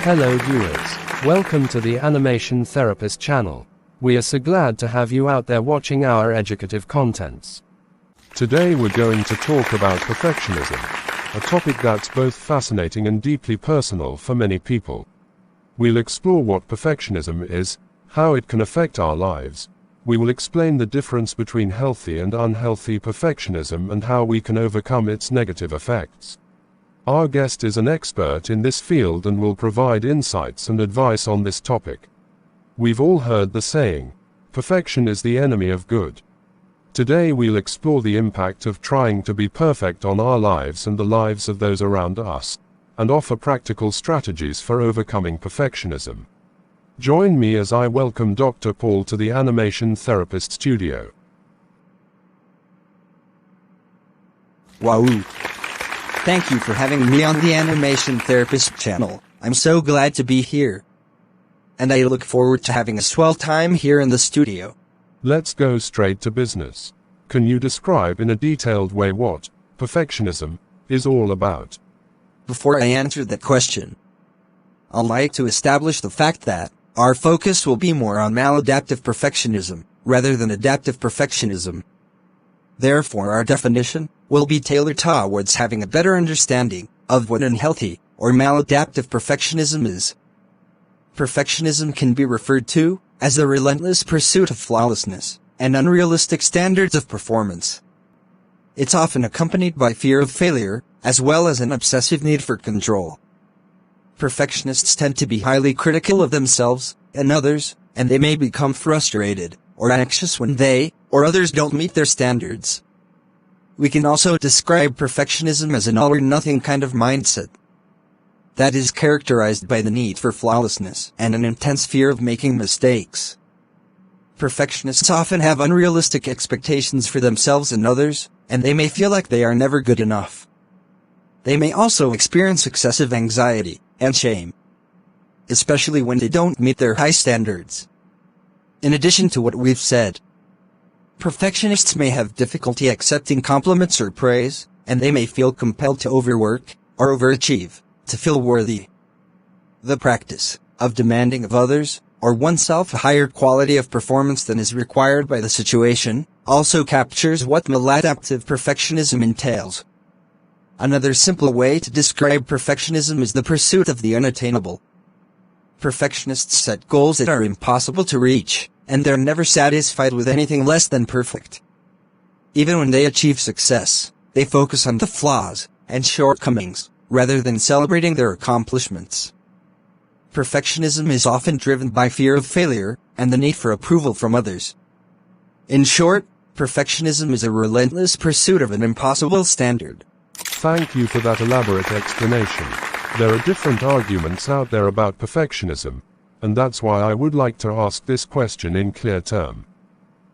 Hello viewers, welcome to the Animation Therapist channel. We are so glad to have you out there watching our educative contents. Today we're going to talk about perfectionism, a topic that's both fascinating and deeply personal for many people. We'll explore what perfectionism is, how it can affect our lives. We will explain the difference between healthy and unhealthy perfectionism and how we can overcome its negative effects. Our guest is an expert in this field and will provide insights and advice on this topic. We've all heard the saying, perfection is the enemy of good. Today we'll explore the impact of trying to be perfect on our lives and the lives of those around us, and offer practical strategies for overcoming perfectionism. Join me as I welcome Dr. Paul to the Animation Therapist studio. Wow! Thank you for having me on the Animation Therapist channel. I'm so glad to be here. And I look forward to having a swell time here in the studio. Let's go straight to business. Can you describe in a detailed way what perfectionism is all about? Before I answer that question, I'd like to establish the fact that our focus will be more on maladaptive perfectionism rather than adaptive perfectionism. Therefore, our definition will be tailored towards having a better understanding of what unhealthy or maladaptive perfectionism is. Perfectionism can be referred to as the relentless pursuit of flawlessness and unrealistic standards of performance. It's often accompanied by fear of failure, as well as an obsessive need for control. Perfectionists tend to be highly critical of themselves and others, and they may become frustrated or anxious when they or others don't meet their standards. We can also describe perfectionism as an all-or-nothing kind of mindset that is characterized by the need for flawlessness and an intense fear of making mistakes. Perfectionists often have unrealistic expectations for themselves and others, and they may feel like they are never good enough. They may also experience excessive anxiety and shame, especially when they don't meet their high standards. In addition to what we've said, perfectionists may have difficulty accepting compliments or praise, and they may feel compelled to overwork or overachieve to feel worthy. The practice of demanding of others or oneself a higher quality of performance than is required by the situation also captures what maladaptive perfectionism entails. Another simple way to describe perfectionism is the pursuit of the unattainable. Perfectionists set goals that are impossible to reach, and they're never satisfied with anything less than perfect. Even when they achieve success, they focus on the flaws and shortcomings, rather than celebrating their accomplishments. Perfectionism is often driven by fear of failure and the need for approval from others. In short, perfectionism is a relentless pursuit of an impossible standard. Thank you for that elaborate explanation. There are different arguments out there about perfectionism, and that's why I would like to ask this question in clear terms.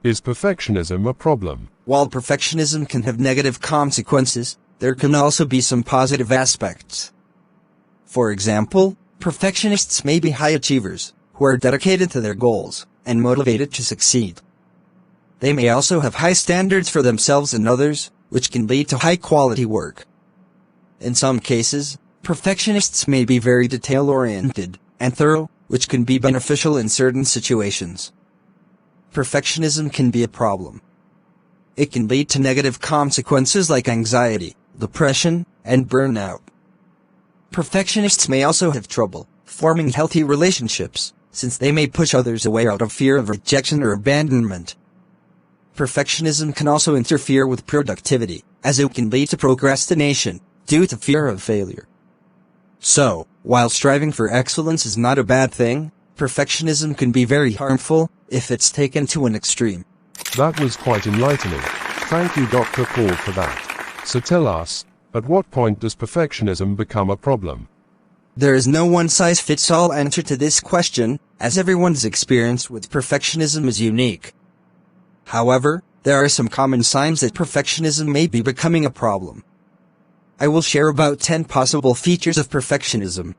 Is perfectionism a problem? While perfectionism can have negative consequences, there can also be some positive aspects. For example, perfectionists may be high achievers, who are dedicated to their goals and motivated to succeed. They may also have high standards for themselves and others, which can lead to high-quality work. In some cases, perfectionists may be very detail-oriented and thorough, which can be beneficial in certain situations. Perfectionism can be a problem. It can lead to negative consequences like anxiety, depression, and burnout. Perfectionists may also have trouble forming healthy relationships, since they may push others away out of fear of rejection or abandonment. Perfectionism can also interfere with productivity, as it can lead to procrastination due to fear of failure. So, while striving for excellence is not a bad thing, perfectionism can be very harmful if it's taken to an extreme. That was quite enlightening. Thank you, Dr. Paul, for that. So tell us, at what point does perfectionism become a problem? There is no one-size-fits-all answer to this question, as everyone's experience with perfectionism is unique. However, there are some common signs that perfectionism may be becoming a problem. I will share about 10 possible features of perfectionism.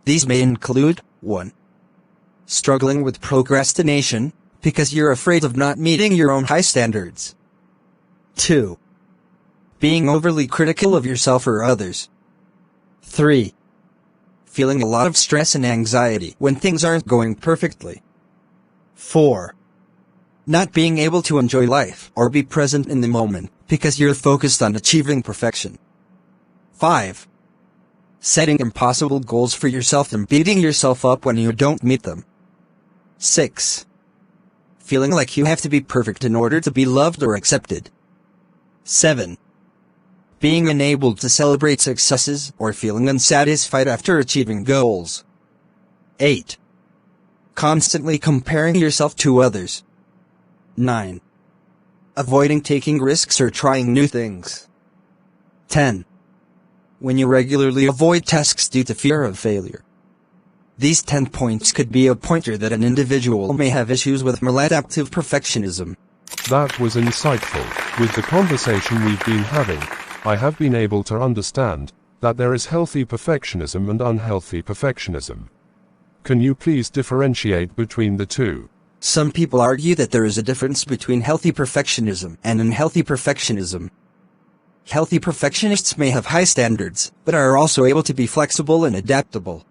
These may include 1. Struggling with procrastination, because you're afraid of not meeting your own high standards. 2. Being overly critical of yourself or others. 3. feeling a lot of stress and anxiety when things aren't going perfectly. 4. Not being able to enjoy life or be present in the moment because you're focused on achieving perfection. 5. Setting impossible goals for yourself and beating yourself up when you don't meet them. 6. Feeling like you have to be perfect in order to be loved or accepted. 7. Being unable to celebrate successes or feeling unsatisfied after achieving goals. 8. Constantly comparing yourself to others. 9. Avoiding taking risks or trying new things. 10. When you regularly avoid tasks due to fear of failure. These 10 points could be a pointer that an individual may have issues with maladaptive perfectionism. That was insightful. With the conversation we've been having, I have been able to understand that there is healthy perfectionism and unhealthy perfectionism. Can you please differentiate between the two? Some people argue that there is a difference between healthy perfectionism and unhealthy perfectionism. Healthy perfectionists may have high standards, but are also able to be flexible and adaptable.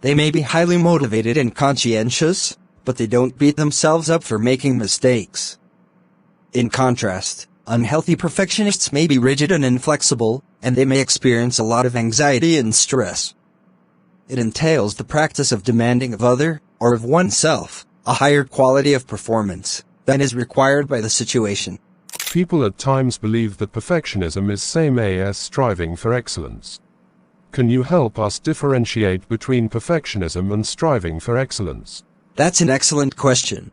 They may be highly motivated and conscientious, but they don't beat themselves up for making mistakes. In contrast, unhealthy perfectionists may be rigid and inflexible, and they may experience a lot of anxiety and stress. It entails the practice of demanding of other, or of oneself, a higher quality of performance than is required by the situation. People at times believe that perfectionism is same as striving for excellence. Can you help us differentiate between perfectionism and striving for excellence? That's an excellent question.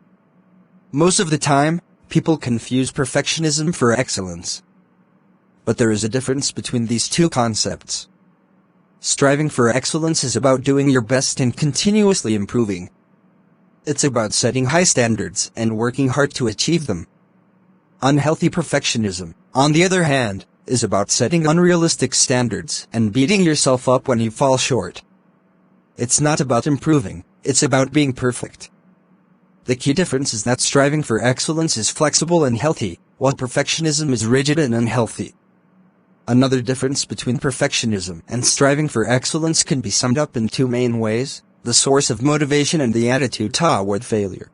Most of the time, people confuse perfectionism for excellence. But there is a difference between these two concepts. Striving for excellence is about doing your best and continuously improving. It's about setting high standards and working hard to achieve them. Unhealthy perfectionism, on the other hand, is about setting unrealistic standards and beating yourself up when you fall short. It's not about improving, it's about being perfect. The key difference is that striving for excellence is flexible and healthy, while perfectionism is rigid and unhealthy. Another difference between perfectionism and striving for excellence can be summed up in two main ways: the source of motivation and the attitude toward failure.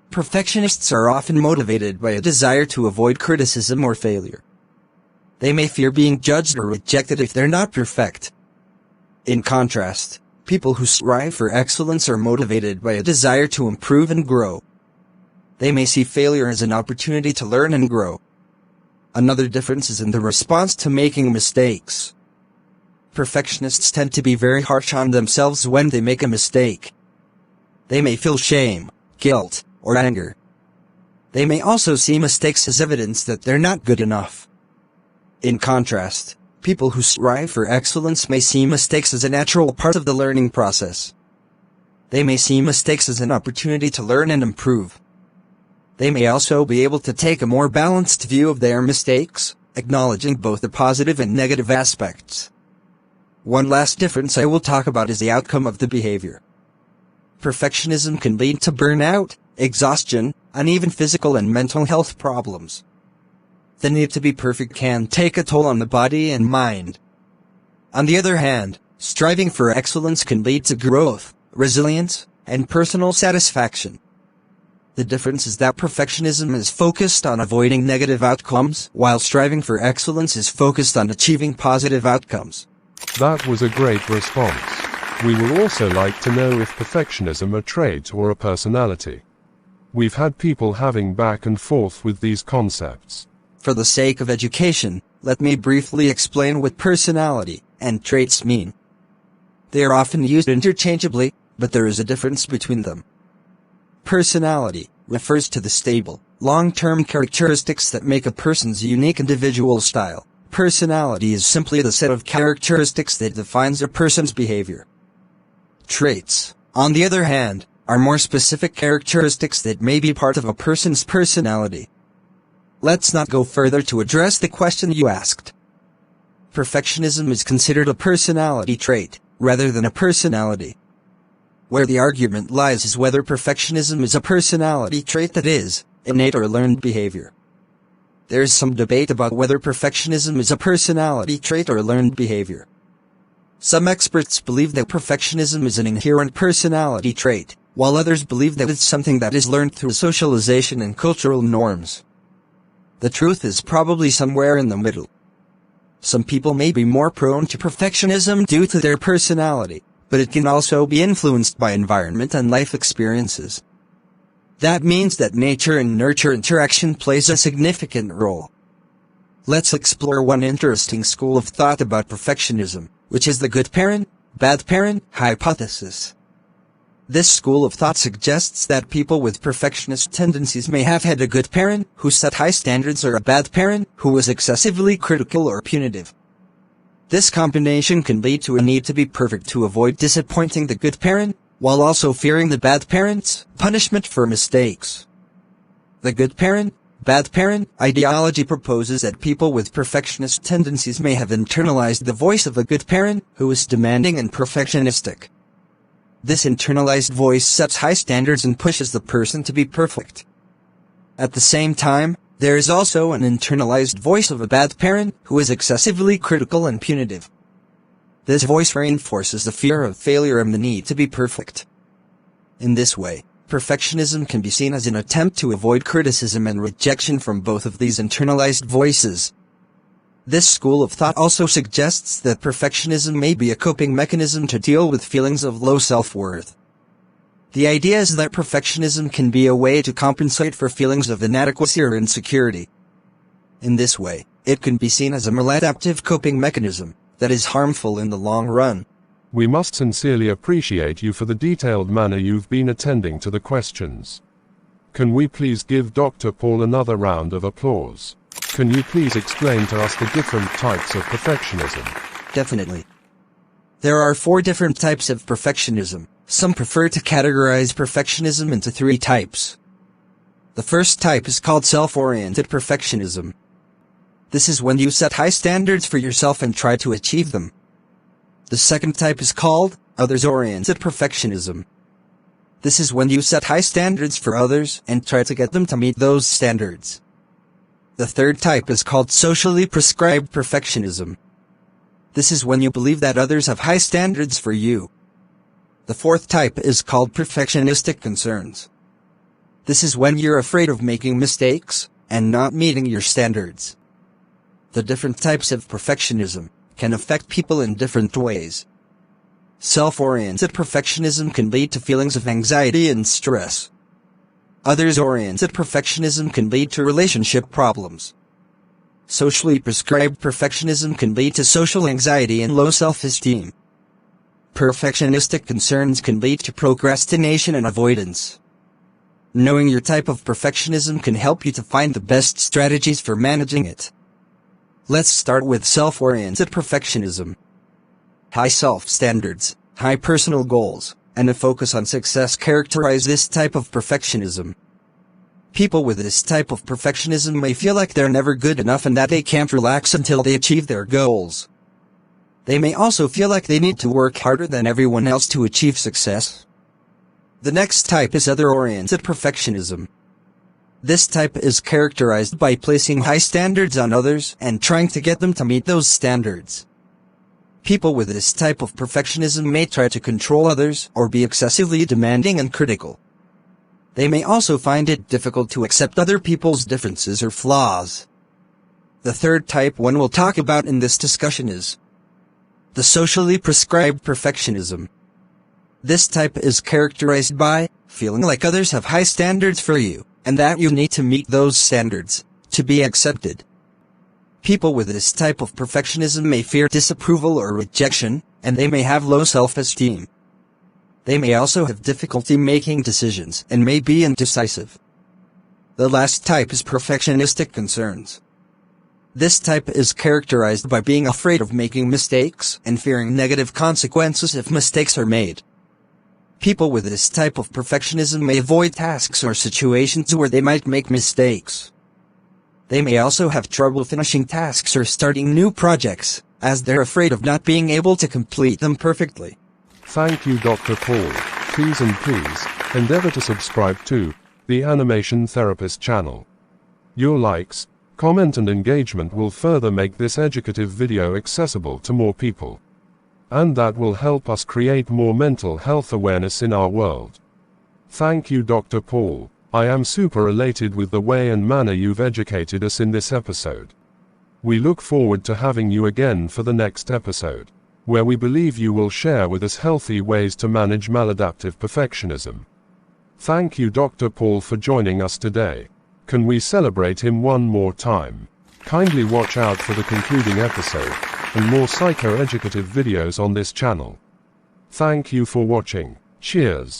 Perfectionists are often motivated by a desire to avoid criticism or failure. They may fear being judged or rejected if they're not perfect. In contrast, people who strive for excellence are motivated by a desire to improve and grow. They may see failure as an opportunity to learn and grow. Another difference is in the response to making mistakes. Perfectionists tend to be very harsh on themselves when they make a mistake. They may feel shame, guilt, or anger. They may also see mistakes as evidence that they're not good enough. In contrast, people who strive for excellence may see mistakes as a natural part of the learning process. They may see mistakes as an opportunity to learn and improve. They may also be able to take a more balanced view of their mistakes, acknowledging both the positive and negative aspects. One last difference I will talk about is the outcome of the behavior. Perfectionism can lead to burnout, exhaustion, and even physical and mental health problems. The need to be perfect can take a toll on the body and mind. On the other hand, striving for excellence can lead to growth, resilience, and personal satisfaction. The difference is that perfectionism is focused on avoiding negative outcomes, while striving for excellence is focused on achieving positive outcomes. That was a great response. We would also like to know if perfectionism a trait or a personality. We've had people having back and forth with these concepts. For the sake of education, let me briefly explain what personality and traits mean. They are often used interchangeably, but there is a difference between them. Personality refers to the stable, long-term characteristics that make a person's unique individual style. Personality is simply the set of characteristics that defines a person's behavior. Traits, on the other hand, are more specific characteristics that may be part of a person's personality. Let's not go further to address the question you asked. Perfectionism is considered a personality trait, rather than a personality. Where the argument lies is whether perfectionism is a personality trait that is innate or learned behavior. There is some debate about whether perfectionism is a personality trait or learned behavior. Some experts believe that perfectionism is an inherent personality trait, while others believe that it's something that is learned through socialization and cultural norms. The truth is probably somewhere in the middle. Some people may be more prone to perfectionism due to their personality, but it can also be influenced by environment and life experiences. That means that nature and nurture interaction plays a significant role. Let's explore one interesting school of thought about perfectionism, which is the good parent, bad parent hypothesis. This school of thought suggests that people with perfectionist tendencies may have had a good parent who set high standards or a bad parent who was excessively critical or punitive. This combination can lead to a need to be perfect to avoid disappointing the good parent, while also fearing the bad parent's punishment for mistakes. The good parent, bad parent ideology proposes that people with perfectionist tendencies may have internalized the voice of a good parent who is demanding and perfectionistic. This internalized voice sets high standards and pushes the person to be perfect. At the same time, there is also an internalized voice of a bad parent who is excessively critical and punitive. This voice reinforces the fear of failure and the need to be perfect. In this way, perfectionism can be seen as an attempt to avoid criticism and rejection from both of these internalized voices. This school of thought also suggests that perfectionism may be a coping mechanism to deal with feelings of low self-worth. The idea is that perfectionism can be a way to compensate for feelings of inadequacy or insecurity. In this way, it can be seen as a maladaptive coping mechanism that is harmful in the long run. We must sincerely appreciate you for the detailed manner you've been attending to the questions. Can we please give Dr. Paul another round of applause? Can you please explain to us the different types of perfectionism? Definitely. There are 4 different types of perfectionism. Some prefer to categorize perfectionism into 3 types. The first type is called self-oriented perfectionism. This is when you set high standards for yourself and try to achieve them. The second type is called others-oriented perfectionism. This is when you set high standards for others and try to get them to meet those standards. The third type is called socially prescribed perfectionism. This is when you believe that others have high standards for you. The fourth type is called perfectionistic concerns. This is when you're afraid of making mistakes and not meeting your standards. The different types of perfectionism can affect people in different ways. Self-oriented perfectionism can lead to feelings of anxiety and stress. Others-oriented perfectionism can lead to relationship problems. Socially prescribed perfectionism can lead to social anxiety and low self-esteem. Perfectionistic concerns can lead to procrastination and avoidance. Knowing your type of perfectionism can help you to find the best strategies for managing it. Let's start with self-oriented perfectionism. High self-standards, high personal goals, and a focus on success characterize this type of perfectionism. People with this type of perfectionism may feel like they're never good enough and that they can't relax until they achieve their goals. They may also feel like they need to work harder than everyone else to achieve success. The next type is other-oriented perfectionism. This type is characterized by placing high standards on others and trying to get them to meet those standards. People with this type of perfectionism may try to control others or be excessively demanding and critical. They may also find it difficult to accept other people's differences or flaws. The third type one we'll talk about in this discussion is the socially prescribed perfectionism. This type is characterized by feeling like others have high standards for you, and that you need to meet those standards to be accepted. People with this type of perfectionism may fear disapproval or rejection, and they may have low self-esteem. They may also have difficulty making decisions and may be indecisive. The last type is perfectionistic concerns. This type is characterized by being afraid of making mistakes and fearing negative consequences if mistakes are made. People with this type of perfectionism may avoid tasks or situations where they might make mistakes. They may also have trouble finishing tasks or starting new projects, as they're afraid of not being able to complete them perfectly. Thank you, Dr. Paul. Please endeavor to subscribe to the Animation Therapist channel. Your likes, comment and engagement will further make this educative video accessible to more people. and that will help us create more mental health awareness in our world. Thank you, Dr. Paul. I am super elated with the way and manner you've educated us in this episode. We look forward to having you again for the next episode, where we believe you will share with us healthy ways to manage maladaptive perfectionism. Thank you, Dr. Paul, for joining us today. Can we celebrate him one more time? Kindly watch out for the concluding episode, and more psychoeducative videos on this channel. Thank you for watching. Cheers.